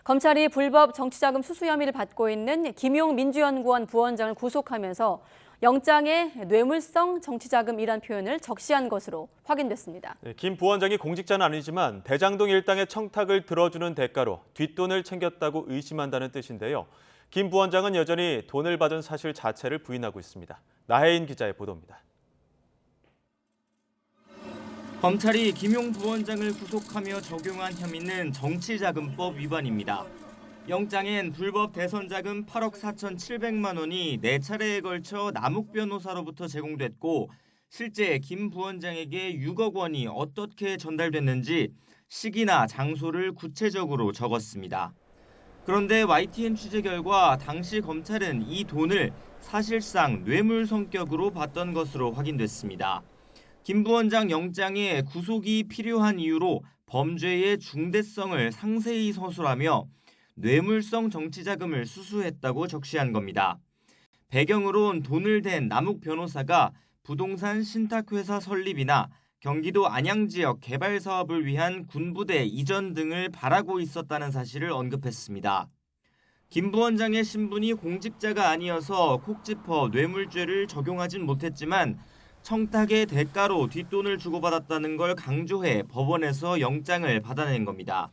검찰이 불법 정치자금 수수 혐의를 받고 있는 김용 민주연구원 부원장을 구속하면서 영장에 뇌물성 정치자금이란 표현을 적시한 것으로 확인됐습니다. 김 부원장이 공직자는 아니지만 대장동 일당의 청탁을 들어주는 대가로 뒷돈을 챙겼다고 의심한다는 뜻인데요. 김 부원장은 여전히 돈을 받은 사실 자체를 부인하고 있습니다. 나혜인 기자의 보도입니다. 검찰이 김용 부원장을 구속하며 적용한 혐의는 정치자금법 위반입니다. 영장엔 불법 대선자금 8억 4,700만 원이 4차례에 걸쳐 남욱 변호사로부터 제공됐고 실제 김 부원장에게 6억 원이 어떻게 전달됐는지 시기나 장소를 구체적으로 적었습니다. 그런데 YTN 취재 결과 당시 검찰은 이 돈을 사실상 뇌물 성격으로 봤던 것으로 확인됐습니다. 김 부원장 영장에 구속이 필요한 이유로 범죄의 중대성을 상세히 서술하며 뇌물성 정치자금을 수수했다고 적시한 겁니다. 배경으론 돈을 댄 남욱 변호사가 부동산 신탁회사 설립이나 경기도 안양 지역 개발 사업을 위한 군부대 이전 등을 바라고 있었다는 사실을 언급했습니다. 김 부원장의 신분이 공직자가 아니어서 콕 짚어 뇌물죄를 적용하진 못했지만 청탁의 대가로 뒷돈을 주고받았다는 걸 강조해 법원에서 영장을 받아낸 겁니다.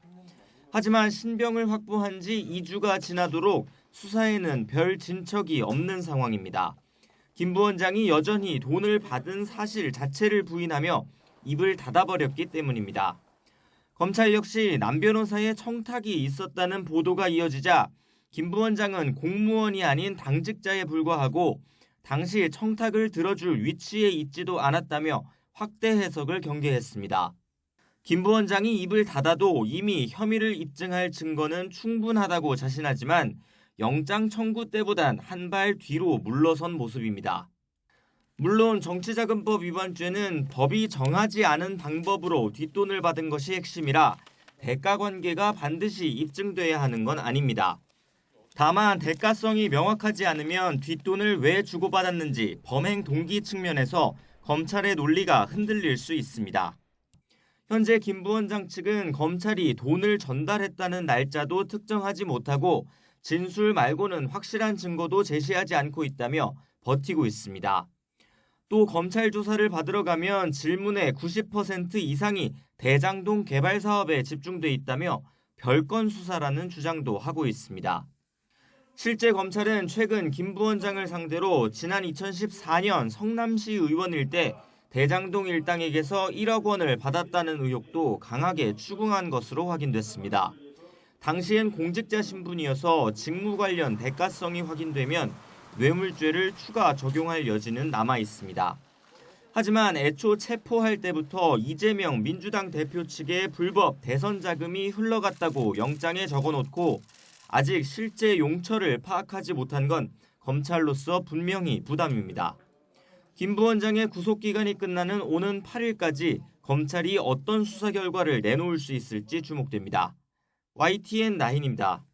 하지만 신병을 확보한 지 2주가 지나도록 수사에는 별 진척이 없는 상황입니다. 김 부원장이 여전히 돈을 받은 사실 자체를 부인하며 입을 닫아버렸기 때문입니다. 검찰 역시 남 변호사의 청탁이 있었다는 보도가 이어지자 김 부원장은 공무원이 아닌 당직자에 불과하고 당시 청탁을 들어줄 위치에 있지도 않았다며 확대 해석을 경계했습니다. 김 부원장이 입을 닫아도 이미 혐의를 입증할 증거는 충분하다고 자신하지만 영장 청구 때보단 한 발 뒤로 물러선 모습입니다. 물론 정치자금법 위반죄는 법이 정하지 않은 방법으로 뒷돈을 받은 것이 핵심이라 대가 관계가 반드시 입증돼야 하는 건 아닙니다. 다만 대가성이 명확하지 않으면 뒷돈을 왜 주고받았는지 범행 동기 측면에서 검찰의 논리가 흔들릴 수 있습니다. 현재 김 부원장 측은 검찰이 돈을 전달했다는 날짜도 특정하지 못하고 진술 말고는 확실한 증거도 제시하지 않고 있다며 버티고 있습니다. 또 검찰 조사를 받으러 가면 질문의 90% 이상이 대장동 개발 사업에 집중돼 있다며 별건 수사라는 주장도 하고 있습니다. 실제 검찰은 최근 김 부원장을 상대로 지난 2014년 성남시 의원일 때 대장동 일당에게서 1억 원을 받았다는 의혹도 강하게 추궁한 것으로 확인됐습니다. 당시엔 공직자 신분이어서 직무 관련 대가성이 확인되면 뇌물죄를 추가 적용할 여지는 남아 있습니다. 하지만 애초 체포할 때부터 이재명 민주당 대표 측의 불법 대선 자금이 흘러갔다고 영장에 적어놓고 아직 실제 용처를 파악하지 못한 건 검찰로서 분명히 부담입니다. 김 부원장의 구속기간이 끝나는 오는 8일까지 검찰이 어떤 수사 결과를 내놓을 수 있을지 주목됩니다. YTN 나인입니다.